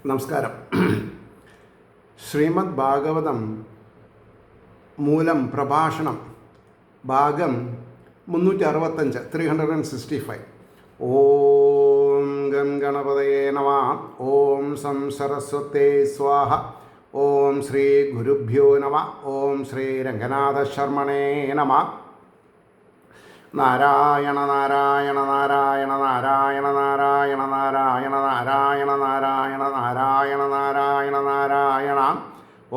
നമസ്കാരം. ശ്രീമദ് ഭാഗവതം മൂലം പ്രഭാഷണം ഭാഗം 365 365. ഓം ഗം ഗണപതയേ നമഃ. ഓം സം സരസ്വതേ സ്വാഹ. ഓം ശ്രീ ഗുരുഭ്യോ നമഃ. ഓം ശ്രീ രംഗനാഥ ശർമ്മണേ നമഃ. നാരായണ നാരായണ നാരായണ നാരായണ നാരായണ നാരായണ നാരായണ നാരായണ നാരായണ നാരായണ നാരായണ.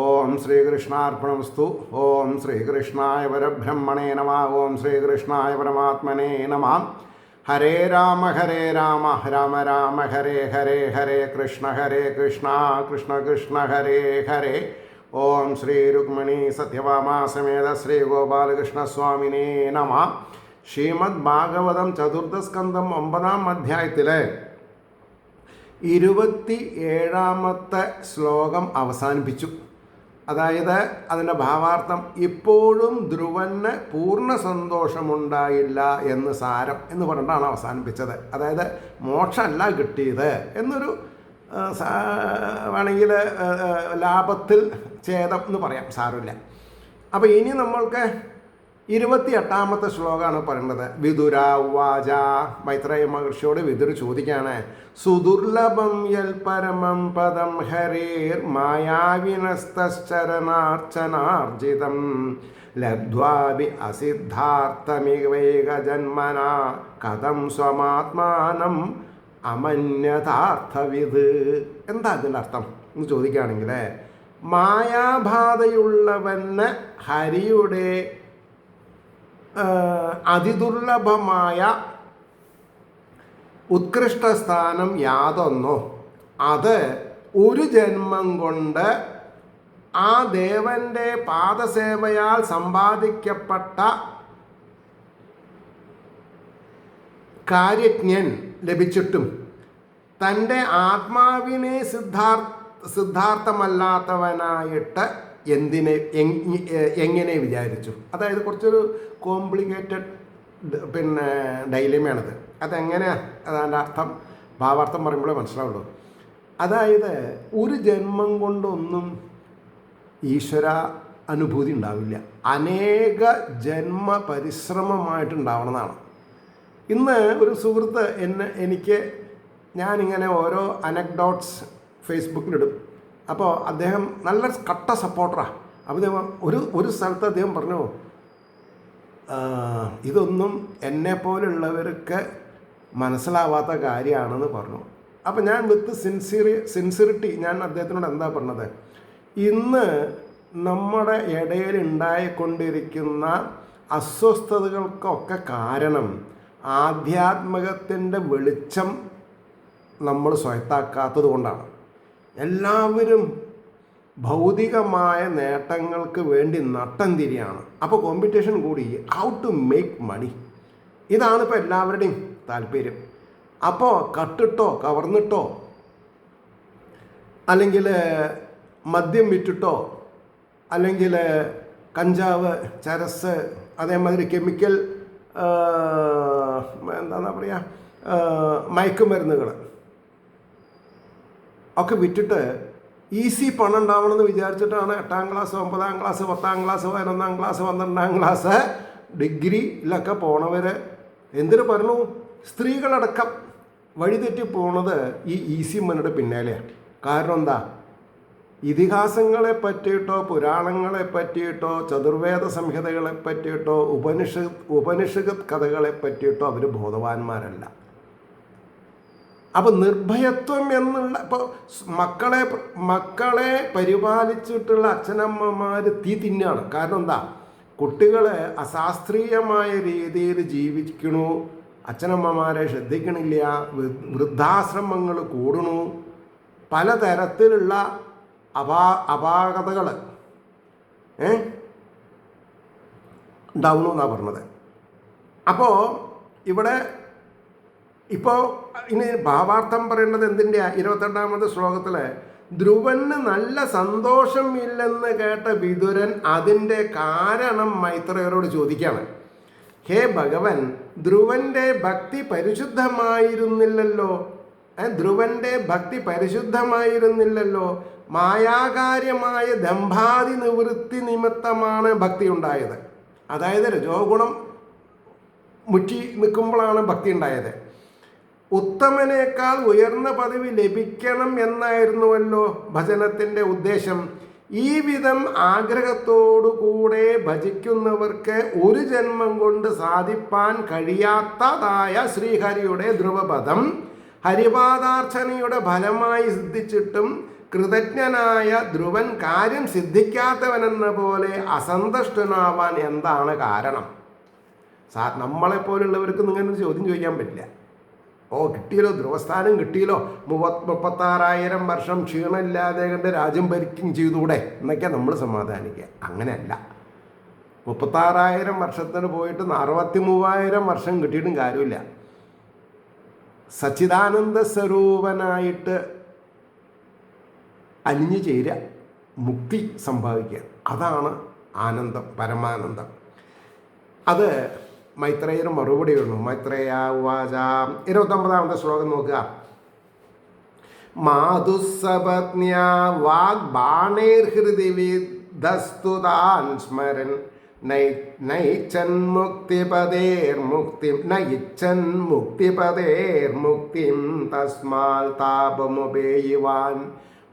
ഓം ശ്രീകൃഷ്ണാർപ്പണമസ്തു. ഓം ശ്രീകൃഷ്ണായ പരബ്രഹ്മണേ നമഃ. ഓം ശ്രീകൃഷ്ണായ പരമാത്മനേ നമഃ. ഹരേ രാമ രാമ രാമ ഹരേ ഹരേ ഹരേ കൃഷ്ണ കൃഷ്ണ കൃഷ്ണ ഹരേ ഹരേ. ഓം ശ്രീ രുക്മിണീ സത്യഭാമാ സമേത ശ്രീ ഗോപാലകൃഷ്ണസ്വാമിനേ നമഃ. ശ്രീമദ് ഭാഗവതം ചതുർത്ഥസ്കന്ധം 9-ാം അധ്യായത്തിലെ 27-ാമത്തെ ശ്ലോകം അവസാനിപ്പിച്ചു. അതായത് അതിൻ്റെ ഭാവാർത്ഥം ഇപ്പോഴും ധ്രുവന് പൂർണ്ണ സന്തോഷമുണ്ടായില്ല എന്ന് സാരം എന്ന് പറഞ്ഞിട്ടാണ് അവസാനിപ്പിച്ചത്. അതായത് മോക്ഷമല്ല കിട്ടിയത് എന്നൊരു വേണമെങ്കിൽ ലാഭത്തിൽ ഛേദം എന്ന് പറയാം, സാരമില്ല. അപ്പോൾ ഇനി നമ്മൾക്ക് 28-ാമത്തെ ശ്ലോകമാണ് പറയുന്നത്. വിദുര ഉവാച. മൈത്രേയ മഹർഷിയോട് വിദുർ ചോദിക്കുകയാണ്, സുദുർലഭം യൽ പരമം പദം ഹരേർ മായാവിനസ്തശ്ചരണാർച്ചനാർജിതം ലബ്ധ്വാപി അസിദ്ധാർത്ഥമിവൈക ജന്മന കഥം സ്വമാത്മാനം അമന്യതാർത്ഥവിത്. എന്താ അതിൻ്റെ അർത്ഥം എന്ന് ചോദിക്കുകയാണെങ്കിൽ, മായാബാധയുള്ളവന് ഹരിയുടെ അതിദുർലഭമായ ഉത്കൃഷ്ടസ്ഥാനം യാതൊന്നോ അത് ഒരു ജന്മം കൊണ്ട് ആ ദേവൻ്റെ പാദസേവയാൽ സമ്പാദിക്കപ്പെട്ട കാര്യജ്ഞൻ ലഭിച്ചിട്ടും തൻ്റെ ആത്മാവിനെ സിദ്ധാർത്ഥമല്ലാത്തവനായിട്ട് എങ്ങനെ വിചാരിച്ചു? അതായത് കുറച്ചൊരു കോംപ്ലിക്കേറ്റഡ് ഡൈലമയാണത്. അതെങ്ങനെയാണ് അതിൻ്റെ അർത്ഥം ഭാവാർത്ഥം പറയുമ്പോഴേ മനസ്സിലാവുള്ളൂ. അതായത് ഒരു ജന്മം കൊണ്ടൊന്നും ഈശ്വര അനുഭൂതി ഉണ്ടാവില്ല, അനേക ജന്മ പരിശ്രമമായിട്ടുണ്ടാവണമെന്നാണ്. ഇന്ന് ഒരു സുഹൃത്ത് ഞാനിങ്ങനെ ഓരോ അനക്ഡോട്ട്സ് ഫേസ്ബുക്കിലിടും. അപ്പോൾ അദ്ദേഹം നല്ല കട്ട സപ്പോർട്ടറാണ്. അപ്പോൾ ഒരു സ്ഥലത്ത് അദ്ദേഹം പറഞ്ഞു, ഇതൊന്നും എന്നെപ്പോലുള്ളവർക്ക് മനസ്സിലാവാത്ത കാര്യമാണെന്ന് പറഞ്ഞു. അപ്പോൾ ഞാൻ വിത്ത് സിൻസിയറിറ്റി ഞാൻ അദ്ദേഹത്തിനോട് എന്താ പറഞ്ഞത്, ഇന്ന് നമ്മുടെ ഇടയിൽ ഉണ്ടായിക്കൊണ്ടിരിക്കുന്ന അസ്വസ്ഥതകൾക്കൊക്കെ കാരണം ആധ്യാത്മികത്തിൻ്റെ വെളിച്ചം നമ്മൾ സ്വയത്താക്കാത്തത് കൊണ്ടാണ്. എല്ലാവരും ഭൗതികമായ നേട്ടങ്ങൾക്ക് വേണ്ടി നട്ടം തിരിയാണ്. അപ്പോൾ കോമ്പറ്റീഷൻ കൂടി ഹൗ ടു മേക്ക് മണി, ഇതാണ് ഇപ്പോൾ എല്ലാവരുടെയും താല്പര്യം. അപ്പോൾ കട്ടിട്ടോ കവർന്നിട്ടോ അല്ലെങ്കിൽ മദ്യം വിറ്റിട്ടോ അല്ലെങ്കിൽ കഞ്ചാവ്, ചരസ്, അതേമാതിരി കെമിക്കൽ എന്താ പറയുക മയക്കുമരുന്നുകൾ ഒക്കെ വിറ്റിട്ട് ഈസി പണം ഉണ്ടാവണമെന്ന് വിചാരിച്ചിട്ടാണ് 8-ാം ക്ലാസ് 9-ാം ക്ലാസ് 10-ാം ക്ലാസ് 11-ാം ക്ലാസ് 12-ാം ക്ലാസ് ഡിഗ്രിയിലൊക്കെ പോണവർ എന്തിനു പറഞ്ഞു, സ്ത്രീകളടക്കം വഴിതെറ്റി പോണത് ഈ ഈസി മണിയുടെ പിന്നാലെയാണ്. കാരണം എന്താ, ഇതിഹാസങ്ങളെ പറ്റിയിട്ടോ പുരാണങ്ങളെ പറ്റിയിട്ടോ ചതുർവേദ സംഹിതകളെ പറ്റിയിട്ടോ ഉപനിഷത് കഥകളെ പറ്റിയിട്ടോ അവർ ബോധവാന്മാരല്ല. അപ്പോൾ നിർഭയത്വം എന്നുള്ള, ഇപ്പോൾ മക്കളെ പരിപാലിച്ചിട്ടുള്ള അച്ഛനമ്മമാർ തീ തിന്നാണ്. കാരണം എന്താ, കുട്ടികളെ അശാസ്ത്രീയമായ രീതിയിൽ ജീവിക്കണു, അച്ഛനമ്മമാരെ ശ്രദ്ധിക്കണില്ല, വൃദ്ധാശ്രമങ്ങൾ കൂടണു, പലതരത്തിലുള്ള അപാകതകൾ ഉണ്ടാവുന്നു എന്നാണ് പറഞ്ഞത്. അപ്പോൾ ഇപ്പോൾ ഇനി ഭാവാർത്ഥം പറയേണ്ടത് എന്തിൻ്റെ 28-ാമത്തെ ശ്ലോകത്തിൽ, ധ്രുവന് നല്ല സന്തോഷമില്ലെന്ന് കേട്ട വിദുരൻ അതിൻ്റെ കാരണം മൈത്രേയരോട് ചോദിക്കുകയാണ്. ഹേ ഭഗവൻ, ധ്രുവൻ്റെ ഭക്തി പരിശുദ്ധമായിരുന്നില്ലല്ലോ, ധ്രുവന്റെ ഭക്തി പരിശുദ്ധമായിരുന്നില്ലല്ലോ. മായാകാര്യമായ ദമ്ഭാതി നിവൃത്തി നിമിത്തമാണ് ഭക്തി ഉണ്ടായത്. അതായത് രജോ ഗുണം മുറ്റി നിൽക്കുമ്പോഴാണ് ഭക്തി ഉണ്ടായത്. ഉത്തമനേക്കാൾ ഉയർന്ന പദവി ലഭിക്കണം എന്നായിരുന്നുവല്ലോ ഭജനത്തിൻ്റെ ഉദ്ദേശം. ഈ വിധം ആഗ്രഹത്തോടുകൂടെ ഭജിക്കുന്നവർക്ക് ഒരു ജന്മം കൊണ്ട് സാധിപ്പാൻ കഴിയാത്തതായ ശ്രീഹരിയുടെ ധ്രുവപദം ഹരിപാദാർച്ചനയുടെ ഫലമായി സിദ്ധിച്ചിട്ടും കൃതജ്ഞനായ ധ്രുവൻ കാര്യം സിദ്ധിക്കാത്തവനെന്ന പോലെ അസന്തുഷ്ടനാവാൻ എന്താണ് കാരണം? നമ്മളെപ്പോലുള്ളവർക്ക് ഇങ്ങനെ ചോദ്യം ചോദിക്കാൻ പറ്റില്ല. കിട്ടിയല്ലോ, ധ്രുവസ്ഥാനം കിട്ടിയല്ലോ, 36,000 വർഷം ക്ഷീണമില്ലാതെ കണ്ട് രാജ്യം ഭരിക്കുകയും ചെയ്തൂടെ എന്നൊക്കെ നമ്മൾ സമാധാനിക്കുക. അങ്ങനെയല്ല. 36,000 വർഷത്തിന് പോയിട്ട് 63,000 വർഷം കിട്ടിയിട്ടും കാര്യമില്ല. സച്ചിദാനന്ദ സ്വരൂപനായിട്ട് അലിഞ്ഞു ചേരുക, മുക്തി സംഭവിക്കുക, അതാണ് ആനന്ദം, പരമാനന്ദം. അത് മൈത്രേയന് മറുപടി വന്നു. മൈത്രേയ ഉവാച 29ാമത്തെ ശ്ലോകം നോക്കുക. മാതുസപത്ന്യാ വാഗ്ബാണൈർഹൃദി വിധസ്തുതാൻ സ്മരൻ നയിച്ചൻ മുക്തിപതേർമുക്തിം തസ്മാൽ താപമുപേയുവാൻ.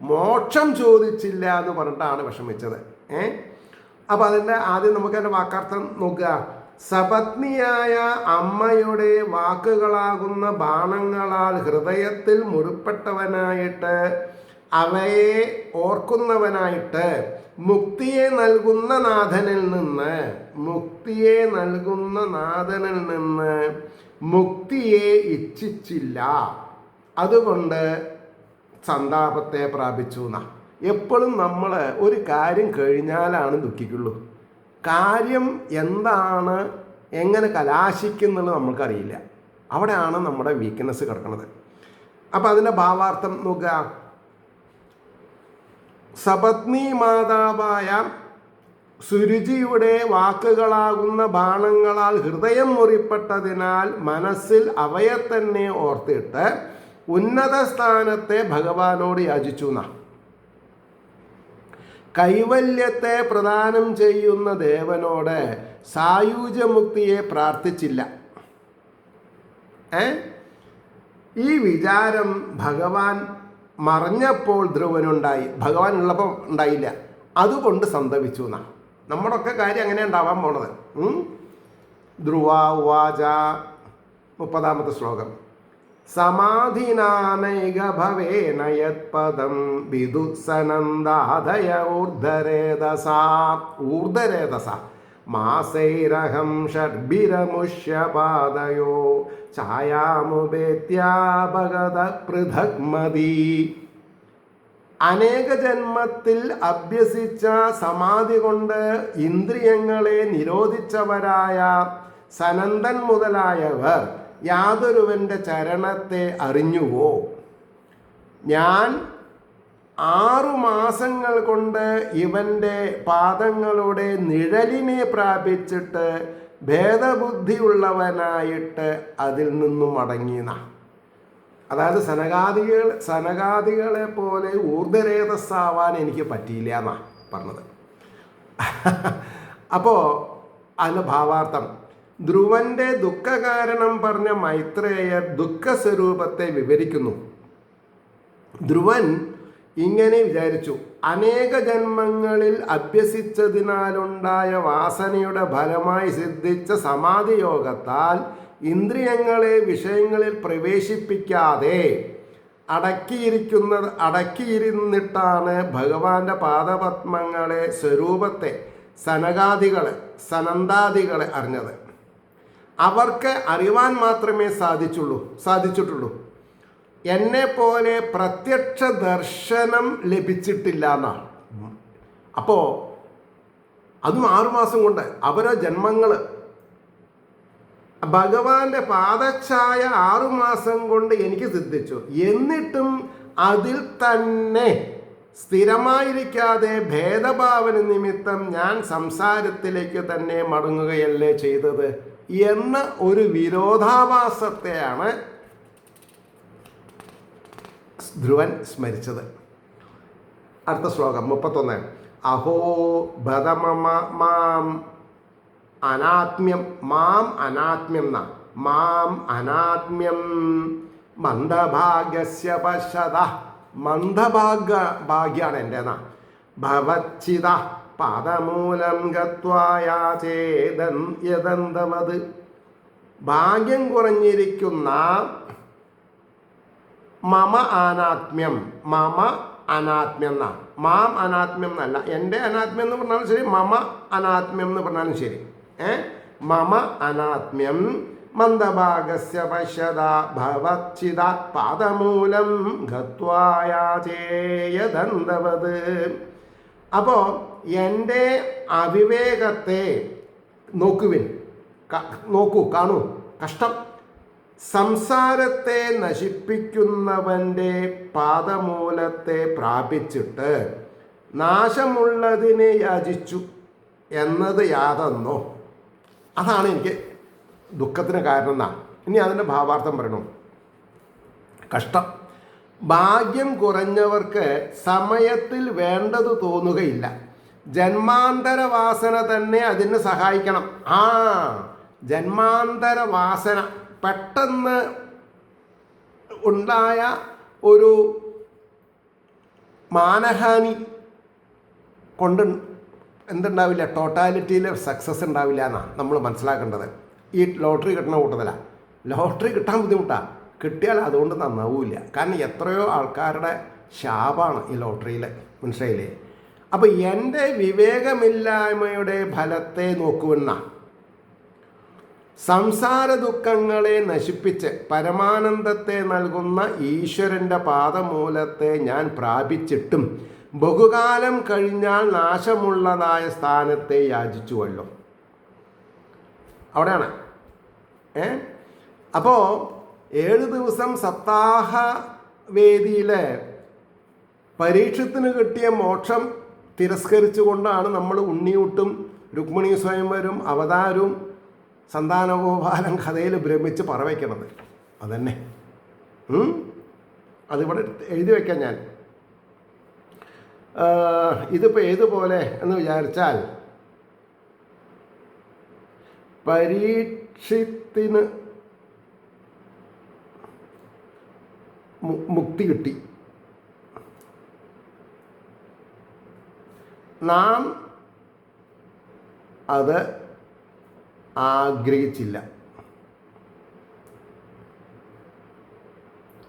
മോക്ഷം ചോദിച്ചില്ല എന്ന് പറഞ്ഞിട്ടാണ് വിഷമിച്ചത്. അപ്പം അതിൻ്റെ ആദ്യം നമുക്ക് അതിൻ്റെ വാക്കാർത്ഥം നോക്കുക. സപത്നിയായ അമ്മയുടെ വാക്കുകളാകുന്ന ബാണങ്ങളാൽ ഹൃദയത്തിൽ മുറിപ്പെട്ടവനായിട്ട് അവയെ ഓർക്കുന്നവനായിട്ട് മുക്തിയെ നൽകുന്ന നാഥനിൽ നിന്ന് മുക്തിയെ ഇച്ഛിച്ചില്ല. അതുകൊണ്ട് സന്താപത്തെ പ്രാപിച്ചു എന്നാ. എപ്പോഴും നമ്മൾ ഒരു കാര്യം കഴിഞ്ഞാലാണ് ദുഃഖിക്കുള്ളൂ. കാര്യം എന്താണ്, എങ്ങനെ കലാശിക്കുന്നുള്ളത് നമ്മൾക്കറിയില്ല. അവിടെയാണ് നമ്മുടെ വീക്ക്നെസ് കിടക്കുന്നത്. അപ്പം അതിൻ്റെ ഭാവാർത്ഥം നോക്കുക. സപത്നി മാതാവായ സുരുചിയുടെ വാക്കുകളാകുന്ന ബാണങ്ങളാൽ ഹൃദയം മുറിപ്പെട്ടതിനാൽ മനസ്സിൽ അവയെ തന്നെ ഓർത്തിട്ട് ഉന്നത സ്ഥാനത്തെ ഭഗവാനോട് യാചിച്ചു എന്നാ. കൈവല്യത്തെ പ്രദാനം ചെയ്യുന്ന ദേവനോട് സായുജ്യമുക്തിയെ പ്രാർത്ഥിച്ചില്ല. ഈ വിചാരം ഭഗവാൻ മറഞ്ഞപ്പോൾ ധ്രുവനുണ്ടായി, ഭഗവാൻ ഉള്ളപ്പോൾ ഉണ്ടായില്ല. അതുകൊണ്ട് സന്തപിച്ചു എന്നാ. നമ്മുടെയൊക്കെ കാര്യം അങ്ങനെ ഉണ്ടാവാൻ പോണത്. ധ്രുവ ഉവാച 30ാമത്തെ ശ്ലോകം. സമാധിനാനൈക ഭവേന യത്പദം വിദുസനന്ദാദയ ഊർധരേതസ മാസൈരഹം ഷഡ്ഭിരമുഷ്യപാദയോ ഛായാമുപേത്യാപഗത പൃഥഗ്മതി. അനേക ജന്മത്തിൽ അഭ്യസിച്ച സമാധി കൊണ്ട് ഇന്ദ്രിയങ്ങളെ നിരോധിച്ചവരായ സനന്ദൻ മുതലായവർ യാതൊരുവൻ്റെ ചരണത്തെ അറിഞ്ഞുവോ? ഞാൻ 6 മാസങ്ങൾ കൊണ്ട് ഇവൻ്റെ പാദങ്ങളുടെ നിഴലിനെ പ്രാപിച്ചിട്ട് ഭേദബുദ്ധിയുള്ളവനായിട്ട് അതിൽ നിന്നും മടങ്ങിയെന്ന. അതായത് സനകാദികളെ പോലെ ഊർധരേതസ്സാവാൻ എനിക്ക് പറ്റിയില്ല എന്നാ പറഞ്ഞത്. അപ്പോൾ അതിൻ്റെ ഭാവാർത്ഥം, ധ്രുവന്റെ ദുഃഖകാരണം പറഞ്ഞ മൈത്രേയർ ദുഃഖസ്വരൂപത്തെ വിവരിക്കുന്നു. ധ്രുവൻ ഇങ്ങനെ വിചാരിച്ചു. അനേക ജന്മങ്ങളിൽ അഭ്യസിച്ചതിനാലുണ്ടായ വാസനയുടെ ഫലമായി സിദ്ധിച്ച സമാധിയോഗത്താൽ ഇന്ദ്രിയങ്ങളെ വിഷയങ്ങളിൽ പ്രവേശിപ്പിക്കാതെ അടക്കിയിരുന്നിട്ടാണ് ഭഗവാന്റെ പാദപത്മങ്ങളെ സ്വരൂപത്തെ സനന്ദാദികളെ അറിഞ്ഞത്. അവർക്ക് അറിവാൻ മാത്രമേ സാധിച്ചിട്ടുള്ളൂ. എന്നെ പോലെ പ്രത്യക്ഷ ദർശനം ലഭിച്ചിട്ടില്ല എന്നാണ്. അപ്പോൾ അതും 6 മാസം കൊണ്ട് അവരോ ജന്മങ്ങൾ ഭഗവാന്റെ പാദഛായ 6 മാസം കൊണ്ട് എനിക്ക് സിദ്ധിച്ചു. എന്നിട്ടും അതിൽ തന്നെ സ്ഥിരമായിരിക്കാതെ ഭേദഭാവന നിമിത്തം ഞാൻ സംസാരത്തിലേക്ക് തന്നെ മടങ്ങുകയല്ലേ ചെയ്തത് എന്ന ഒരു വിരോധാഭാസത്തെയാണ് ധ്രുവൻ സ്മരിച്ചത്. അടുത്ത ശ്ലോകം 31. അഹോ ബദമമ മാം അനാത്മ്യം മാം അനാത്മ്യം മന്ദഭാഗ്യസ്യ പശ്യത. ഭാഗ്യാണ് എൻ്റെ എന്നാ. ഭവച്ചിത പാദമൂലം ഗത്വായാചേദന്തവത്. ഭാഗ്യം കുറഞ്ഞിരിക്കുന്ന മമ അനാത്മ്യം എന്നാ. മാം അനാത്മ്യം എന്നല്ല, എൻ്റെ അനാത്മ്യം എന്ന് പറഞ്ഞാലും ശരി, മമ അനാത്മ്യം എന്ന് പറഞ്ഞാലും ശരി. മമ അനാത്മ്യം മന്ദഭാഗസ്യ പശ്യത ഭവച്ചിത പാദമൂലം ഗത്വായാചേയദന്തവത്. അപ്പോൾ എൻ്റെ അവിവേകത്തെ കാണൂ, കഷ്ടം. സംസാരത്തെ നശിപ്പിക്കുന്നവൻ്റെ പാദമൂലത്തെ പ്രാപിച്ചിട്ട് നാശമുള്ളതിനെ യാചിച്ചു എന്നത് യാതൊന്നോ. അതാണ് എനിക്ക് ദുഃഖത്തിന് കാരണം എന്നാ. ഇനി അതിൻ്റെ ഭാവാർത്ഥം പറയണം. കഷ്ടം. ഭാഗ്യം കുറഞ്ഞവർക്ക് സമയത്തിൽ വേണ്ടത് തോന്നുകയില്ല. ജന്മാന്തര വാസന തന്നെ അതിന് സഹായിക്കണം. ജന്മാന്തര വാസന പെട്ടെന്ന് ഉണ്ടായ ഒരു മാനഹാനി കൊണ്ട് എന്തുണ്ടാവില്ല, ടോട്ടാലിറ്റിയിൽ സക്സസ് ഉണ്ടാവില്ല എന്നാണ് നമ്മൾ മനസ്സിലാക്കേണ്ടത്. ഈ ലോട്ടറി കിട്ടുന്ന കൂട്ടത്തിലാണ്. ലോട്ടറി കിട്ടാൻ ബുദ്ധിമുട്ടാണ്, കിട്ടിയാൽ അതുകൊണ്ട് നന്നാവില്ല. കാരണം എത്രയോ ആൾക്കാരുടെ ശാപമാണ് ഈ ലോട്ടറിയിൽ, മനസ്സിലായില്ലേ? അപ്പോൾ എൻ്റെ വിവേകമില്ലായ്മയുടെ ഫലത്തെ നോക്കുവെന്ന സംസാര ദുഃഖങ്ങളെ നശിപ്പിച്ച് പരമാനന്ദത്തെ നൽകുന്ന ഈശ്വരൻ്റെ പാദമൂലത്തെ ഞാൻ പ്രാപിച്ചിട്ടും ബഹുകാലം കഴിഞ്ഞാൽ നാശമുള്ളതായ സ്ഥാനത്തെ യാചിച്ചുവല്ലോ. അവിടെയാണ്. അപ്പോൾ 7 ദിവസം സപ്താഹ വേദിയിൽ പരീക്ഷത്തിന് കിട്ടിയ മോക്ഷം തിരസ്കരിച്ചുകൊണ്ടാണ് നമ്മൾ ഉണ്ണിയൂട്ടും രുക്മിണി സ്വയംവരും അവതാരവും സന്താനഗോപാലം കഥയിൽ ഭ്രമിച്ച് പറവയ്ക്കണത്. അതന്നെ അതിവിടെ എഴുതി വയ്ക്കാം ഞാൻ. ഇതിപ്പോൾ ഏതുപോലെ എന്ന് വിചാരിച്ചാൽ, പരീക്ഷത്തിന് മുക്തി കിട്ടി, നാം അത് ആഗ്രഹിച്ചില്ല.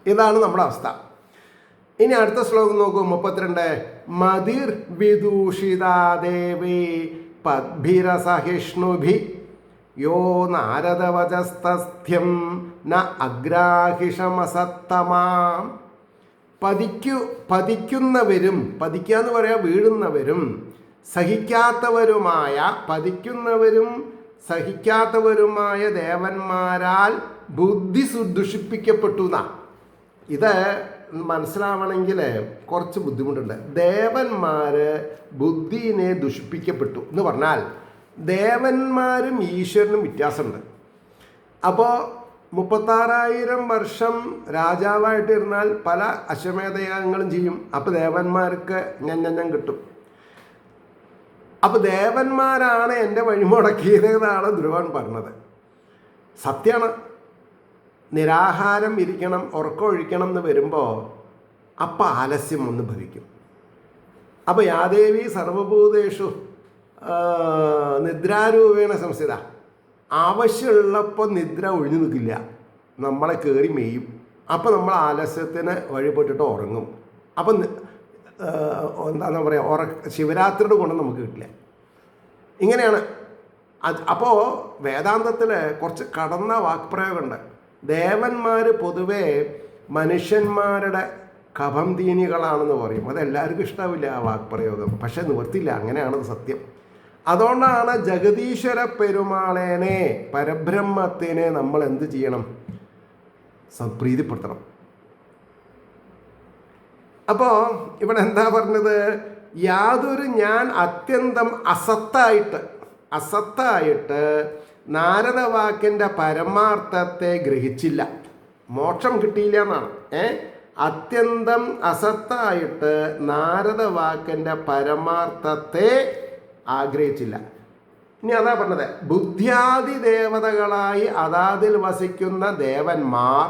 ഇതാണ് നമ്മുടെ അവസ്ഥ. ഇനി അടുത്ത ശ്ലോകം നോക്കൂ, 32. മതിർ വിദൂഷിതാ ദേവി പദ്ഭിരസഹിഷ്ണുഭി യോ നാരദവചസ്തസ്ഥ്യം ന അഗ്രാഹിഷമസത്തമാം. പതിക്കുന്നവരും, പതിക്കുക എന്ന് പറയാം വീഴുന്നവരും, സഹിക്കാത്തവരുമായ ദേവന്മാരാൽ ബുദ്ധി ദുഷിപ്പിക്കപ്പെട്ടു എന്നാണ്. ഇത് മനസ്സിലാവണമെങ്കിൽ കുറച്ച് ബുദ്ധിമുട്ടുണ്ട്. ദേവന്മാർ ബുദ്ധിനെ ദുഷിപ്പിക്കപ്പെട്ടു എന്ന് പറഞ്ഞാൽ ദേവന്മാരും ഈശ്വരനും വ്യത്യാസമുണ്ട്. അപ്പോൾ 36,000 വർഷം രാജാവായിട്ടിരുന്നാൽ പല അശ്വമേധയാഗങ്ങളും ചെയ്യും. അപ്പോൾ ദേവന്മാർക്ക് ഞാൻ കിട്ടും. അപ്പോൾ ദേവന്മാരാണ് എൻ്റെ വഴിമുടക്കിയതെന്നാണ് ധ്രുവൻ പറഞ്ഞത്. സത്യമാണ്. നിരാഹാരം ഇരിക്കണം, ഉറക്കം ഒഴിക്കണം എന്ന് വരുമ്പോൾ അപ്പം ആലസ്യം ഒന്ന് ഭവിക്കും. അപ്പോൾ യാദേവി സർവഭൂതേഷു നിദ്രാരൂപേണ സംസ്ഥിത. ആവശ്യമുള്ളപ്പോൾ നിദ്ര ഒഴിഞ്ഞു നിൽക്കില്ല, നമ്മളെ കയറി മെയ്യും. അപ്പോൾ നമ്മൾ ആലസ്യത്തിന് വഴിപെട്ടിട്ട് ഉറങ്ങും. അപ്പം എന്താണെന്ന് പറയുക, ശിവരാത്രിയുടെ ഗുണം നമുക്ക് കിട്ടില്ല. ഇങ്ങനെയാണ്. അപ്പോൾ വേദാന്തത്തിൽ കുറച്ച് കടന്ന വാക്പ്രയോഗമുണ്ട്. ദേവന്മാർ പൊതുവേ മനുഷ്യന്മാരുടെ കഫം തീനികളാണെന്ന് പറയും. അതെല്ലാവർക്കും ഇഷ്ടാവില്ല ആ വാക്പ്രയോഗം, പക്ഷെ നിവർത്തില്ല, അങ്ങനെയാണത് സത്യം. അതുകൊണ്ടാണ് ജഗദീശ്വര പെരുമാളേനെ, പരബ്രഹ്മത്തിനെ നമ്മൾ എന്ത് ചെയ്യണം? പ്രീതിപ്പെടുത്തണം. അപ്പോൾ ഇവിടെ എന്താ പറഞ്ഞത്? യാതൊരു ഞാൻ അത്യന്തം അസത്തായിട്ട് നാരദവാക്കിൻ്റെ പരമാർത്ഥത്തെ ഗ്രഹിച്ചില്ല. മോക്ഷം കിട്ടിയില്ല എന്നാണ്. അത്യന്തം അസത്തായിട്ട് നാരദ വാക്കിൻ്റെ പരമാർത്ഥത്തെ ആഗ്രഹിച്ചില്ല. ഇനി അതാ പറഞ്ഞത്, ബുദ്ധ്യാദി ദേവതകളായി അതാതിൽ വസിക്കുന്ന ദേവന്മാർ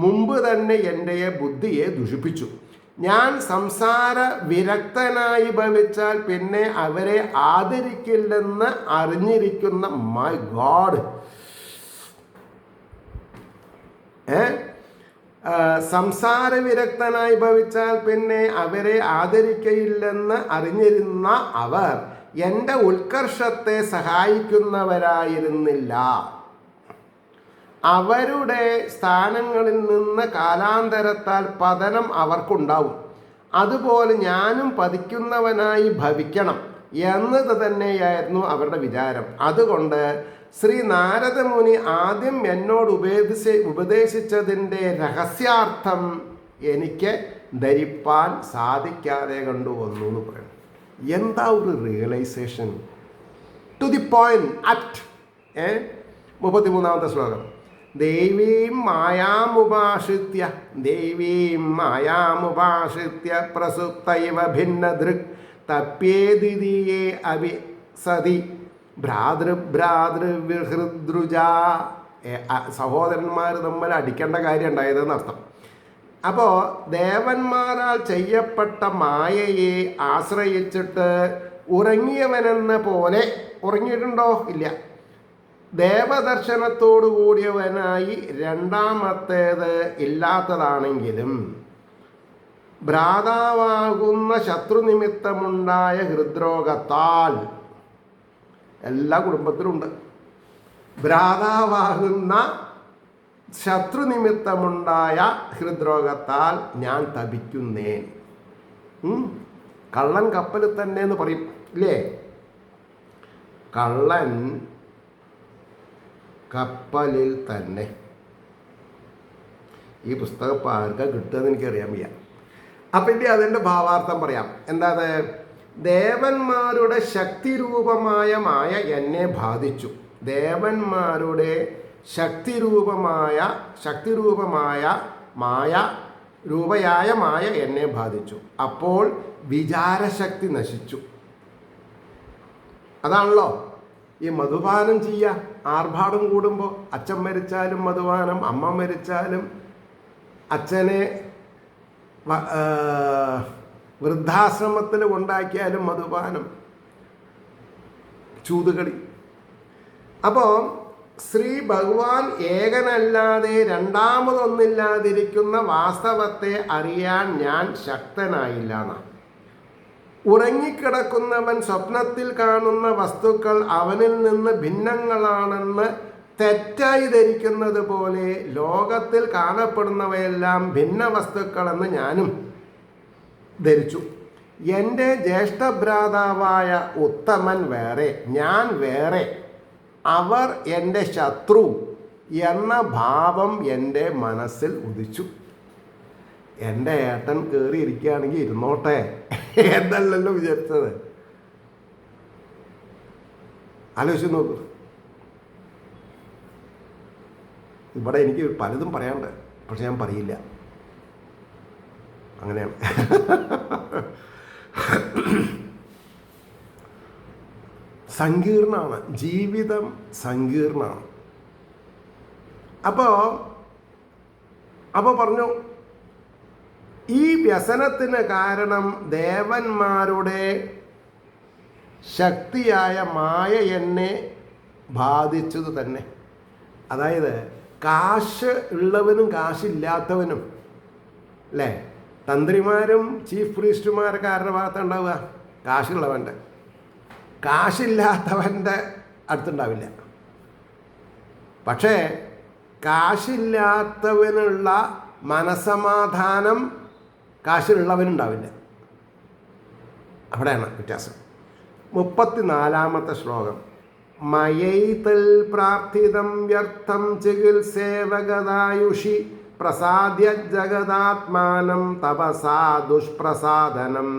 മുമ്പ് തന്നെ എൻ്റെ ബുദ്ധിയെ ദുഷിപ്പിച്ചു. ഞാൻ സംസാര വിരക്തനായി ഭവിച്ചാൽ പിന്നെ അവരെ ആദരിക്കില്ലെന്ന് അറിഞ്ഞിരിക്കുന്ന മൈ ഗോഡ്, സംസാര വിരക്തനായി ഭവിച്ചാൽ പിന്നെ അവരെ ആദരിക്കയില്ലെന്ന് അറിഞ്ഞിരുന്ന അവർ എൻ്റെ ഉത്കർഷത്തെ സഹായിക്കുന്നവരായിരുന്നില്ല. അവരുടെ സ്ഥാനങ്ങളിൽ നിന്ന് കാലാന്തരത്താൽ പതനം അവർക്കുണ്ടാവും. അതുപോലെ ഞാനും പതിക്കുന്നവനായി ഭവിക്കണം എന്നത് തന്നെയായിരുന്നു അവരുടെ വിചാരം. അതുകൊണ്ട് ശ്രീ നാരദമുനി ആദ്യം എന്നോട് ഉപദേശിച്ചതിൻ്റെ രഹസ്യാർത്ഥം എനിക്ക് ധരിപ്പാൻ സാധിക്കാതെ കണ്ടുവന്നു എന്ന് പറയുന്നു. എന്താ ഒരു realisation, to the point, at. 33-ാമത്തെ ശ്ലോകം. ദേവീം മായാമുപാശ്രിത്യ പ്രസുപ്തൈവ ഭിന്നദൃക് തപ്യേദിതീയേ അവിസതി ഭ്രാതൃഭ്രാതൃവിഹൃദ്രുജ. സഹോദരന്മാർ തമ്മിൽ അടിക്കേണ്ട കാര്യം ഉണ്ടായതെന്ന് അർത്ഥം. അപ്പോൾ ദേവന്മാരാൽ ചെയ്യപ്പെട്ട മായയെ ആശ്രയിച്ചിട്ട് ഉറങ്ങിയവനെന്ന പോലെ, ഉറങ്ങിയിട്ടുണ്ടോ? ഇല്ല. ദേവദർശനത്തോടു കൂടിയവനായി രണ്ടാമത്തേത് ഇല്ലാത്തതാണെങ്കിലും ഭ്രാതാവാകുന്ന ശത്രുനിമിത്തമുണ്ടായ ഹൃദ്രോഗത്താൽ, എല്ലാ കുടുംബത്തിലുണ്ട്, ഭ്രാതാവാകുന്ന ശത്രുനിമിത്തമുണ്ടായ ഹൃദ്രോഗത്താൽ ഞാൻ തപിക്കുന്നേ. കള്ളൻ കപ്പലിൽ തന്നെ എന്ന് പറയും ഇല്ലേ? കള്ളൻ കപ്പലിൽ തന്നെ. ഈ പുസ്തകം ഇപ്പോൾ ആർക്കാ കിട്ടുകയെന്ന് എനിക്കറിയാൻ വയ്യ. അപ്പം ഇനി അതിൻ്റെ ഭാവാർത്ഥം പറയാം. എന്താ? ദേവന്മാരുടെ ശക്തിരൂപമായ മായ എന്നെ ബാധിച്ചു. ദേവന്മാരുടെ ശക്തിരൂപമായ മായ എന്നെ ബാധിച്ചു. അപ്പോൾ വിചാരശക്തി നശിച്ചു. അതാണല്ലോ ഈ മധുപാനം ചെയ്യുക. ആർഭാടം കൂടുമ്പോൾ അച്ഛൻ മരിച്ചാലും മധുപാനം, അമ്മ മരിച്ചാലും, അച്ഛനെ വൃദ്ധാശ്രമത്തിൽ കൊണ്ടാക്കിയാലും മധുപാനം, ചൂതുകളി. അപ്പോൾ ശ്രീ ഭഗവാൻ ഏകനല്ലാതെ രണ്ടാമതൊന്നില്ലാതിരിക്കുന്ന വാസ്തവത്തെ അറിയാൻ ഞാൻ ശക്തനായില്ല എന്നാണ്. ഉറങ്ങിക്കിടക്കുന്നവൻ സ്വപ്നത്തിൽ കാണുന്ന വസ്തുക്കൾ അവനിൽ നിന്ന് ഭിന്നങ്ങളാണെന്ന് തെറ്റായി ധരിക്കുന്നത് പോലെ ലോകത്തിൽ കാണപ്പെടുന്നവയെല്ലാം ഭിന്ന വസ്തുക്കളെന്ന് ഞാനും ധരിച്ചു. എൻ്റെ ജ്യേഷ്ഠഭ്രാതാവായ ഉത്തമൻ വേറെ, ഞാൻ വേറെ, അവർ എൻ്റെ ശത്രു എന്ന ഭാവം എൻ്റെ മനസ്സിൽ ഉദിച്ചു. എൻ്റെ ഏട്ടൻ കയറിയിരിക്കുകയാണെങ്കിൽ ഇരുന്നോട്ടെ എന്നല്ലല്ലോ വിചാരിച്ചത്. ആലോചിച്ച് നോക്കൂ. ഇവിടെ എനിക്ക് പലതും പറയാനുണ്ട്, പക്ഷെ ഞാൻ പറയില്ല. അങ്ങനെയാണ്. സങ്കീർണമാണ് ജീവിതം, സങ്കീർണമാണ്. അപ്പോൾ പറഞ്ഞു, ഈ വ്യസനത്തിന് കാരണം ദേവന്മാരുടെ ശക്തിയായ മായ എന്നെ ബാധിച്ചത് തന്നെ. അതായത് കാശ് ഉള്ളവനും കാശില്ലാത്തവനും അല്ലേ? തന്ത്രിമാരും ചീഫ് പ്രീസ്റ്റുമാരൊക്കെ ആരുടെ ഭാഗത്താണ് ഉണ്ടാവുക? കാശുള്ളവൻ്റെ. കാശില്ലാത്തവൻ്റെ അടുത്തുണ്ടാവില്ല. പക്ഷേ കാശില്ലാത്തവനുള്ള മനസമാധാനം കാശിലുള്ളവനുണ്ടാവില്ല. അവിടെയാണ് വ്യത്യാസം. 34-ാമത്തെ ശ്ലോകം. മയൈതൽ പ്രാർത്ഥിതം വ്യർത്ഥം ചികിത്സേവഗതായുഷി പ്രസാദ്യ ജഗദാത്മാനം തപസാ ദുഷ്പ്രസാദനം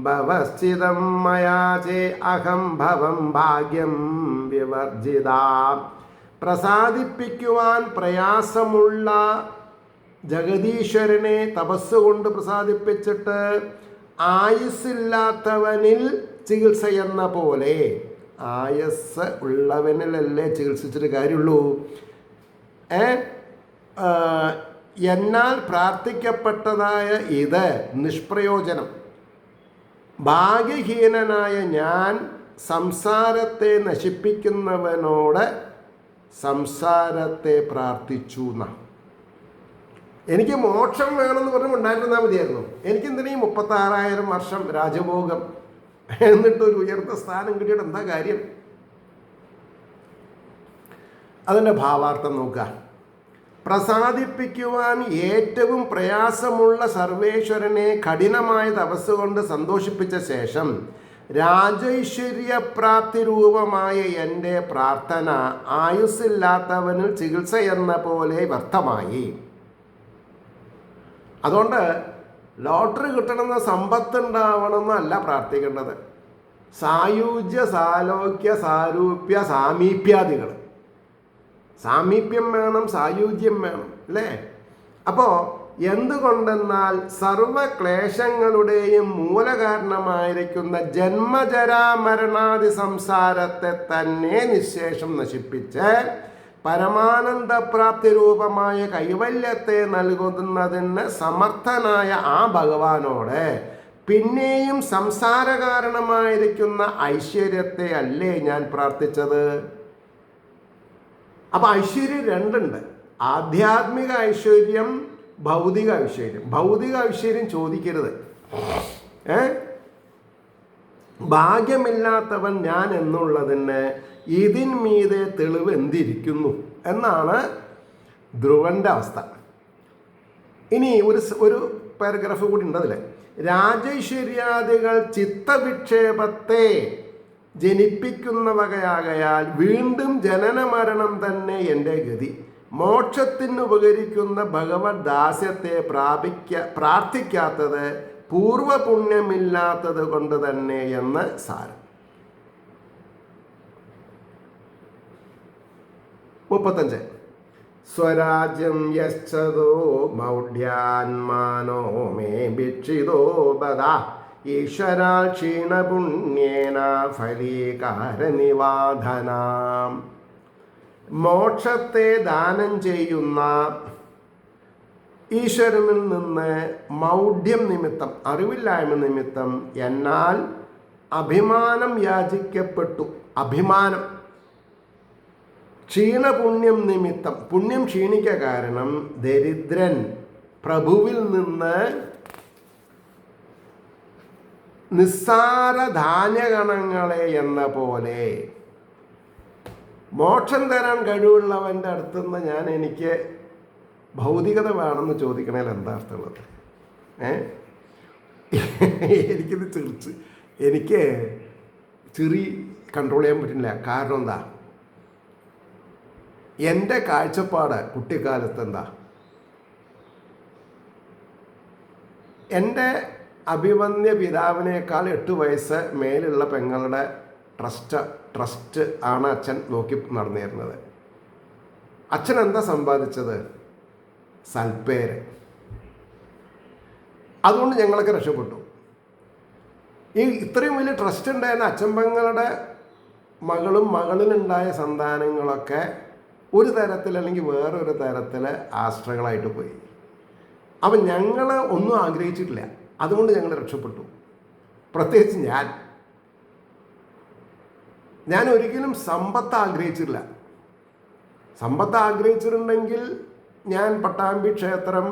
ഭവശ്ചിതം മയാചേ അഹം ഭവം ഭാഗ്യം വിവർജിത. പ്രസാദിപ്പിക്കുവാൻ പ്രയാസമുള്ള ജഗദീശ്വരനെ തപസ്സുകൊണ്ട് പ്രസാദിപ്പിച്ചിട്ട് ആയുസ്സില്ലാത്തവനിൽ ചികിത്സ എന്ന പോലെ ആയുസ് ഉള്ളവനിലല്ലേ ചികിത്സിച്ചിട്ട് കാര്യമുള്ളൂ. എന്നാൽ പ്രാർത്ഥിക്കപ്പെട്ടതായ ഇത് നിഷ്പ്രയോജനം. ഭാഗ്യഹീനനായ ഞാൻ സംസാരത്തെ നശിപ്പിക്കുന്നവനോട് സംസാരത്തെ പ്രാർത്ഥിച്ചു എന്നാണ്. എനിക്ക് മോക്ഷം വേണമെന്ന് പറഞ്ഞ് ഉണ്ടായിരുന്നാൽ മതിയായിരുന്നു. എനിക്കെന്തിനീ 36,000 വർഷം രാജഭോഗം എന്നിട്ടൊരു ഉയർന്ന സ്ഥാനം കിട്ടിയിട്ട് എന്താ കാര്യം? അതിൻ്റെ ഭാവാർത്ഥം നോക്കുക. പ്രസാദിപ്പിക്കുവാൻ ഏറ്റവും പ്രയാസമുള്ള സർവേശ്വരനെ കഠിനമായ തപസ്സുകൊണ്ട് സന്തോഷിപ്പിച്ച ശേഷം രാജൈശ്വര്യപ്രാപ്തി രൂപമായ എൻ്റെ പ്രാർത്ഥന ആയുസ്സില്ലാത്തവനിൽ ചികിത്സ എന്ന പോലെ വ്യർത്ഥമായി. അതുകൊണ്ട് ലോട്ടറി കിട്ടണമെന്ന സമ്പത്തുണ്ടാവണമെന്നല്ല പ്രാർത്ഥിക്കേണ്ടത്. സായുജ്യ സാലോക്യ സാരൂപ്യ സാമീപ്യാദികൾ, സാമീപ്യം വേണം, സായുജ്യം വേണം അല്ലേ? അപ്പോൾ എന്തുകൊണ്ടെന്നാൽ സർവക്ലേശങ്ങളുടെയും മൂലകാരണമായിരിക്കുന്ന ജന്മജരാമരണാദി സംസാരത്തെ തന്നെ നിശേഷം നശിപ്പിച്ച് പരമാനന്ദപ്രാപ്തി രൂപമായ കൈവല്യത്തെ നൽകുന്നതിന് സമർത്ഥനായ ആ ഭഗവാനോട് പിന്നെയും സംസാര കാരണമായിരിക്കുന്ന ഐശ്വര്യത്തെ അല്ലേ ഞാൻ പ്രാർത്ഥിച്ചത്? അപ്പം ഐശ്വര്യം രണ്ടുണ്ട്. ആധ്യാത്മിക ഐശ്വര്യം, ഭൗതിക ഐശ്വര്യം. ഭൗതിക ഐശ്വര്യം ചോദിക്കരുത്. ഭാഗ്യമില്ലാത്തവൻ ഞാൻ എന്നുള്ളതിന് ഇതിന്മീതെ തെളിവ് എന്തിരിക്കുന്നു എന്നാണ് ധ്രുവൻ്റെ അവസ്ഥ. ഇനി ഒരു പാരഗ്രാഫ് കൂടി ഉണ്ട് അതിൽ. രാജൈശ്വര്യാദികൾ ചിത്തവിക്ഷേപത്തെ ജനിപ്പിക്കുന്ന വകയാകയാൽ വീണ്ടും ജനന മരണം തന്നെ എൻ്റെ ഗതി. മോക്ഷത്തിന് ഉപകരിക്കുന്ന ഭഗവത് ദാസ്യത്തെ പ്രാർത്ഥിക്കാത്തത് പൂർവപുണ്യമില്ലാത്തത് കൊണ്ട് തന്നെ എന്ന് സാരം. 35. സ്വരാജ്യം യശ്ചതോ മൗഢ്യാന്മാനോ മേ ഭിക്ഷിതോ ബദാ ഈശ്വരാൽ ക്ഷീണപുണ്യേന ഫലീകാരനിവാധനാം. മോക്ഷത്തെ ദാനം ചെയ്യുന്ന ഈശ്വരനിൽ നിന്ന് മൗഢ്യം നിമിത്തം, അറിവില്ലായ്മ നിമിത്തം എന്നാൽ അഭിമാനം യാചിക്കപ്പെട്ടു. അഭിമാനം. ക്ഷീണപുണ്യം നിമിത്തം, പുണ്യം ക്ഷീണിക്ക കാരണം ദരിദ്രൻ പ്രഭുവിൽ നിന്ന് നിസ്സാര ധാന്യഗണങ്ങളെ എന്ന പോലെ മോക്ഷം തരാൻ കഴിവുള്ളവൻ്റെ അടുത്തുനിന്ന് ഞാൻ എനിക്ക് ഭൗതികത വേണമെന്ന് ചോദിക്കണേൽ എന്താ അർത്ഥമുള്ളത്? എനിക്കിത് എനിക്ക് ചിരി കൺട്രോൾ ചെയ്യാൻ പറ്റില്ല. കാരണം എന്താ? എൻ്റെ കാഴ്ചപ്പാട് കുട്ടിക്കാലത്ത് എന്താ, എൻ്റെ അഭിമന്യ പിതാവിനേക്കാൾ 8 വയസ്സ് മേലുള്ള പെങ്ങളുടെ ട്രസ്റ്റ് ആണ് അച്ഛൻ നോക്കി നടന്നിരുന്നത്. അച്ഛൻ എന്താ സമ്പാദിച്ചത്? സൽപ്പേര്. അതുകൊണ്ട് ഞങ്ങളൊക്കെ രക്ഷപ്പെട്ടു. ഈ ഇത്രയും വലിയ ട്രസ്റ്റ് ഉണ്ടായിരുന്ന അച്ഛൻ പെങ്ങളുടെ മകളും മകളിലുണ്ടായ സന്താനങ്ങളൊക്കെ ഒരു തരത്തിൽ അല്ലെങ്കിൽ വേറൊരു തരത്തിൽ ആശ്രയങ്ങളായിട്ട് പോയി. അപ്പം ഞങ്ങൾ ഒന്നും ആഗ്രഹിച്ചിട്ടില്ല. അതുകൊണ്ട് ഞങ്ങൾ രക്ഷപ്പെട്ടു. പ്രത്യേകിച്ച് ഞാൻ ഒരിക്കലും സമ്പത്ത് ആഗ്രഹിച്ചിട്ടില്ല. സമ്പത്ത് ആഗ്രഹിച്ചിട്ടുണ്ടെങ്കിൽ ഞാൻ പട്ടാമ്പി ക്ഷേത്രം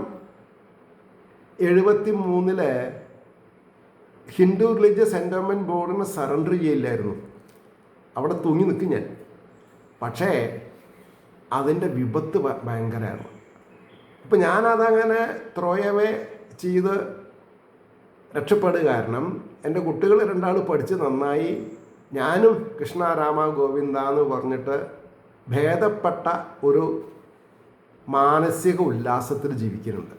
73 ഹിന്ദു റിലീജിയസ് എൻഡോമെൻറ്റ് ബോർഡിന് സറണ്ടർ ചെയ്യില്ലായിരുന്നു. അവിടെ തൂങ്ങി നിൽക്കും ഞാൻ. പക്ഷേ അതിൻ്റെ വിപത്ത് ഭയങ്കരമാണ്. ഇപ്പം ഞാനതങ്ങനെ ത്രോയവേ ചെയ്ത് രക്ഷപ്പെടുക. കാരണം എൻ്റെ കുട്ടികൾ 2 പഠിച്ച് നന്നായി, ഞാനും കൃഷ്ണ രാമ ഗോവിന്ദ എന്ന് പറഞ്ഞിട്ട് ഭേദപ്പെട്ട ഒരു മാനസിക ഉല്ലാസത്തിൽ ജീവിക്കുന്നുണ്ട്.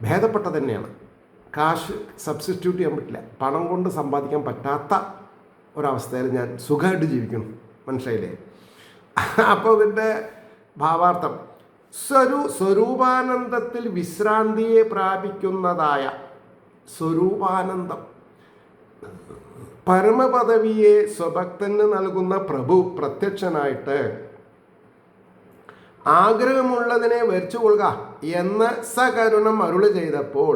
ഭേദപ്പെട്ട തന്നെയാണ്. കാശ് സബ്സ്റ്റിറ്റ്യൂട്ട് ചെയ്യാൻ പറ്റില്ല. പണം കൊണ്ട് സമ്പാദിക്കാൻ പറ്റാത്ത ഒരവസ്ഥയിൽ ഞാൻ സുഖമായിട്ട് ജീവിക്കുന്നു. മനസ്സിലായില്ലേ? അപ്പോൾ ഇതിൻ്റെ ഭാവാർത്ഥം, സ്വരൂപാനന്ദത്തിൽ വിശ്രാന്തിയെ പ്രാപിക്കുന്നതായ സ്വരൂപാനന്ദം പരമപദവിയെ സ്വഭക്തന് നൽകുന്ന പ്രഭു പ്രത്യക്ഷനായിട്ട് ആഗ്രഹമുള്ളതിനെ വരിച്ചുകൊള്ളുക എന്ന് സകരുണം അരുളി ചെയ്തപ്പോൾ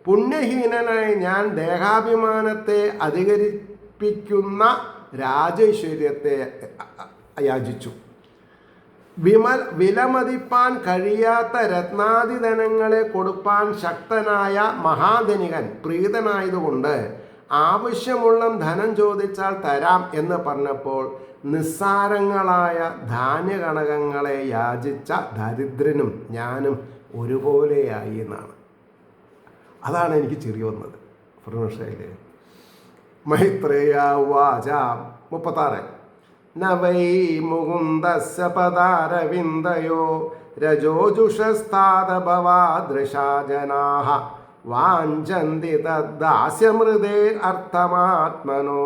പുണ്യഹീനനായ ഞാൻ ദേഹാഭിമാനത്തെ അധികരിപ്പിക്കുന്ന രാജൈശ്വര്യത്തെ യാചിച്ചു. വിലമതിപ്പാൻ കഴിയാത്ത രത്നാദിധനങ്ങളെ കൊടുപ്പാൻ ശക്തനായ മഹാധനികൻ പ്രീതനായതുകൊണ്ട് ആവശ്യമുള്ള ധനം ചോദിച്ചാൽ തരാം എന്ന് പറഞ്ഞപ്പോൾ നിസ്സാരങ്ങളായ ധാന്യകണകങ്ങളെ യാചിച്ച ദരിദ്രനും ഞാനും ഒരുപോലെയായി എന്നാണ്. അതാണ് എനിക്ക് ചിരി വന്നത്. പ്രൊണൗൺസിയയിലെ മൈത്രേയ വാച 36 നവൈ മുകുന്ദസ്യ പദാരവിന്ദയോ രജോജുഷസ്താദഭവാദൃശാ ജനാഃ വാഞ്ചന്തി തദ്ദാസ്യമൃതേ അർത്ഥമാത്മനോ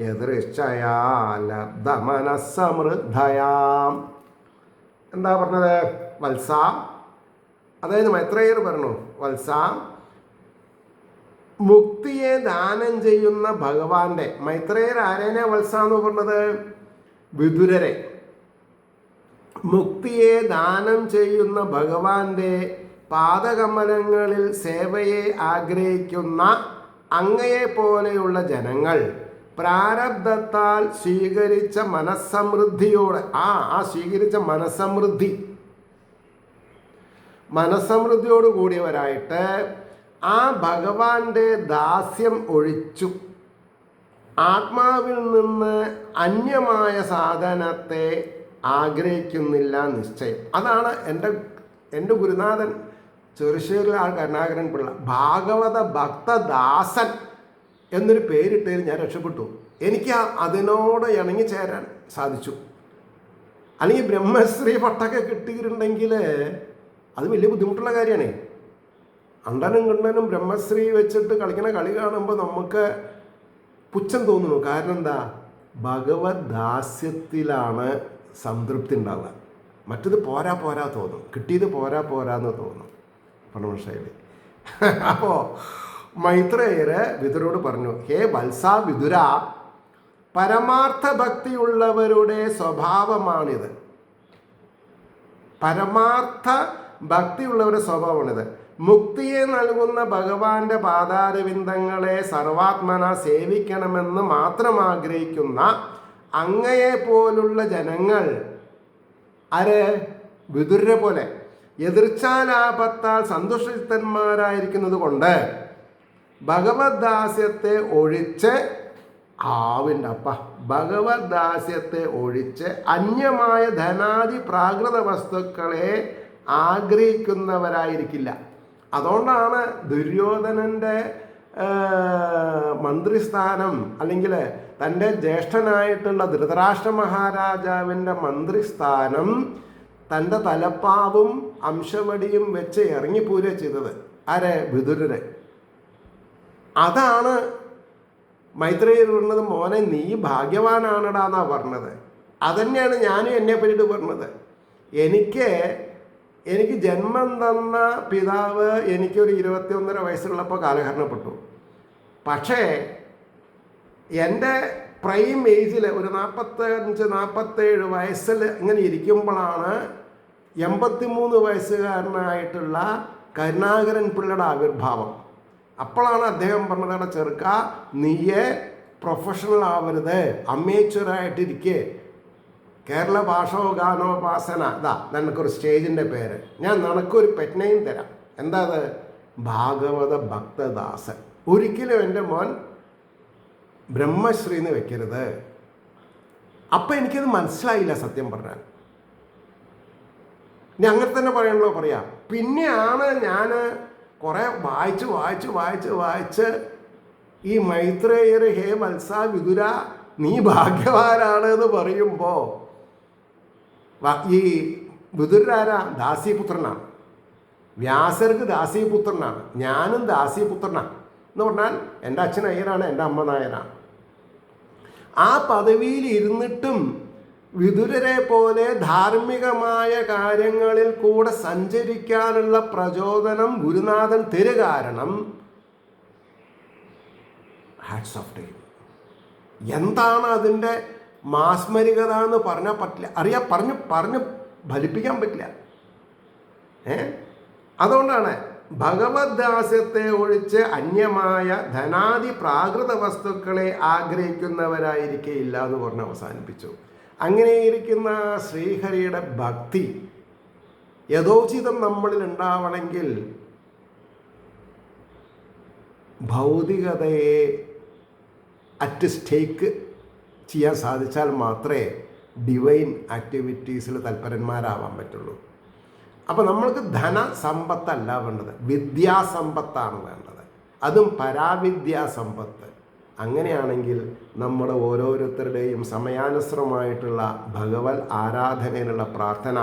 യദൃശ്ചയാ ലബ്ധമനസ്സമൃദ്ധയാം. എന്താ പറഞ്ഞത്? വത്സ, അതായത് മൈത്രേയർ പറഞ്ഞു, വത്സ, മുക്തിയെ ദാനം ചെയ്യുന്ന ഭഗവാന്റെ, മൈത്രേയർ ആരേനെ വത്സ എന്ന് പറഞ്ഞത്? വിദുരരെ. മുക്തിയെ ദാനം ചെയ്യുന്ന ഭഗവാന്റെ പാദകമലങ്ങളിൽ സേവയെ ആഗ്രഹിക്കുന്ന അങ്ങയെ പോലെയുള്ള ജനങ്ങൾ പ്രാരബ്ധത്താൽ സ്വീകരിച്ച മനസ്സമൃദ്ധിയോടെ സ്വീകരിച്ച മനസ്സമൃദ്ധിയോട് കൂടിയവരായിട്ട് ആ ഭഗവാന്റെ ദാസ്യം ഒഴിച്ചു ആത്മാവിൽ നിന്ന് അന്യമായ സാധനത്തെ ആഗ്രഹിക്കുന്നില്ല നിശ്ചയം. അതാണ് എൻ്റെ ഗുരുനാഥൻ ചെറുശ്ശേരിലെ കരുണാകരൻ പിള്ള ഭാഗവത ഭക്തദാസൻ എന്നൊരു പേരിട്ടതിൽ ഞാൻ രക്ഷപ്പെട്ടു. എനിക്ക് അതിനോട് ഇണങ്ങിച്ചേരാൻ സാധിച്ചു. അല്ലെങ്കിൽ ബ്രഹ്മശ്രീ പട്ടൊക്കെ കിട്ടിയിട്ടുണ്ടെങ്കിൽ അത് വലിയ ബുദ്ധിമുട്ടുള്ള കാര്യമാണ്. അണ്ടനും കുണ്ടനും ബ്രഹ്മശ്രീ വെച്ചിട്ട് കളിക്കുന്ന കളി കാണുമ്പോൾ നമുക്ക് പുച്ഛം തോന്നുന്നു. കാരണം എന്താ? ഭഗവത് ദാസ്യത്തിലാണ് സംതൃപ്തി ഉണ്ടാവുക. മറ്റത് പോരാ തോന്നും, കിട്ടിയത് പോരാന്ന് തോന്നും. പണമശൈലി. അപ്പോൾ മൈത്രേയര് വിതുരോട് പറഞ്ഞു, ഹേ വത്സ വിതുര, പരമാർത്ഥ ഭക്തിയുള്ളവരുടെ സ്വഭാവമാണിത്. പരമാർത്ഥ ഭക്തിയുള്ളവരുടെ സ്വഭാവമാണിത്. മുക്തിയെ നൽകുന്ന ഭഗവാന്റെ പാദാരവിന്ദങ്ങളെ സർവാത്മന സേവിക്കണമെന്ന് മാത്രം ആഗ്രഹിക്കുന്ന അങ്ങയെ പോലുള്ള ജനങ്ങൾ, വിദുരരെ പോലെ എതിർച്ചാലാപത്താൽ സന്തുഷ്ടന്മാരായിരിക്കുന്നത് കൊണ്ട് ഭഗവത് ദാസ്യത്തെ ഒഴിച്ച് ഭഗവത് ദാസ്യത്തെ ഒഴിച്ച് അന്യമായ ധനാദി പ്രാകൃത വസ്തുക്കളെ ആഗ്രഹിക്കുന്നവരായിരിക്കില്ല. അതുകൊണ്ടാണ് ദുര്യോധനൻ്റെ മന്ത്രിസ്ഥാനം, അല്ലെങ്കിൽ തൻ്റെ ജ്യേഷ്ഠനായിട്ടുള്ള ധൃതരാഷ്ട്ര മഹാരാജാവിൻ്റെ മന്ത്രിസ്ഥാനം തൻ്റെ തലപ്പാവും അംശവടിയും വെച്ച് ഇറങ്ങിപ്പോരുക ചെയ്തത്. വിദുരരെ. അതാണ് മൈത്രേയർ പറഞ്ഞത്, മോനെ നീ ഭാഗ്യവാനാണടാ എന്നാ പറഞ്ഞത്. അതന്നെയാണ് ഞാനും എന്നെ പറ്റിയിട്ട് പറഞ്ഞത്. എനിക്ക് ജന്മം തന്ന പിതാവ് എനിക്കൊരു 21.5 വയസ്സുള്ളപ്പോൾ കാലഹരണപ്പെട്ടു. പക്ഷേ എൻ്റെ പ്രൈം ഏജിൽ ഒരു 45-47 വയസ്സിൽ ഇങ്ങനെ ഇരിക്കുമ്പോഴാണ് 83 വയസ്സുകാരനായിട്ടുള്ള കരുണാകരൻ പിള്ളയുടെ ആവിർഭാവം. അപ്പോഴാണ് അദ്ദേഹം പറഞ്ഞത്, ചെറുക്ക നീയെ പ്രൊഫഷണൽ ആവരുത്, അമേച്വറായിട്ടിരിക്കെ, കേരള ഭാഷോ ഗാനോപാസന, നിനക്കൊരു സ്റ്റേജിൻ്റെ പേര്, ഞാൻ നിനക്കൊരു പെറ്റ്നെയും തരാം. എന്താ അത്? ഭാഗവത ഭക്തദാസൻ. ഒരിക്കലും എൻ്റെ മോൻ ബ്രഹ്മശ്രീ എന്ന് വെക്കരുത്. അപ്പം എനിക്കത് മനസ്സിലായില്ല സത്യം പറഞ്ഞാൽ. ഇനി അങ്ങനെ തന്നെ പറയാം. പിന്നെയാണ് ഞാൻ കുറേ വായിച്ച് ഈ മൈത്രേയർ ഹേ വത്സ വിതുര നീ ഭാഗ്യവാനാണ് എന്ന് പറയുമ്പോൾ, ഈ വിതുരാരാ? ദാസീപുത്രനാണ്. വ്യാസർക്ക് ദാസീപുത്രനാണ്, ഞാനും ദാസീപുത്രനാണ്. എന്ന് പറഞ്ഞാൽ എൻ്റെ അച്ഛൻ അയ്യരാണ്, എൻ്റെ അമ്മ നായരാണ്. ആ പദവിയിൽ ഇരുന്നിട്ടും വിതുരരെ പോലെ ധാർമ്മികമായ കാര്യങ്ങളിൽ കൂടെ സഞ്ചരിക്കാനുള്ള പ്രചോദനം ഗുരുനാഥൻ കാരണം ഹാറ്റ്സ് ഓഫ് ടു ഹിം. എന്താണ് അതിൻ്റെ മാസ്മരികത എന്ന് പറഞ്ഞാൽ പറ്റില്ല, പറഞ്ഞ് ഫലിപ്പിക്കാൻ പറ്റില്ല. അതുകൊണ്ടാണ് ഭഗവദ്ദാസ്യത്തെ ഒഴിച്ച് അന്യമായ ധനാദി പ്രാകൃത വസ്തുക്കളെ ആഗ്രഹിക്കുന്നവരായിരിക്കില്ല എന്ന് പറഞ്ഞ് അവസാനിപ്പിച്ചു. അങ്ങനെയിരിക്കുന്ന ശ്രീഹരിയുടെ ഭക്തി യഥോചിതം നമ്മളിൽ ഉണ്ടാവണമെങ്കിൽ ഭൗതികതയെ അറ്റ് സ്റ്റേക്ക് ചെയ്യാൻ സാധിച്ചാൽ മാത്രമേ ഡിവൈൻ ആക്ടിവിറ്റീസിൽ തൽപരന്മാരാവാൻ പറ്റുള്ളൂ. അപ്പോൾ നമ്മൾക്ക് ധനസമ്പത്തല്ല വേണ്ടത്, വിദ്യാസമ്പത്താണ് വേണ്ടത്, അതും പരാവിദ്യാസമ്പത്ത്. അങ്ങനെയാണെങ്കിൽ നമ്മുടെ ഓരോരുത്തരുടെയും സമയാനുസൃതമായിട്ടുള്ള ഭഗവത് ആരാധനയിലുള്ള പ്രാർത്ഥന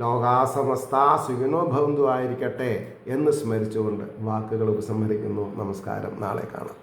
ലോകാസമസ്ത സുഖിനോ ഭവന്തു ആയിരിക്കട്ടെ എന്ന് സ്മരിച്ചുകൊണ്ട് വാക്കുകൾ ഉപസംഹരിക്കുന്നു. നമസ്കാരം. നാളെ കാണാം.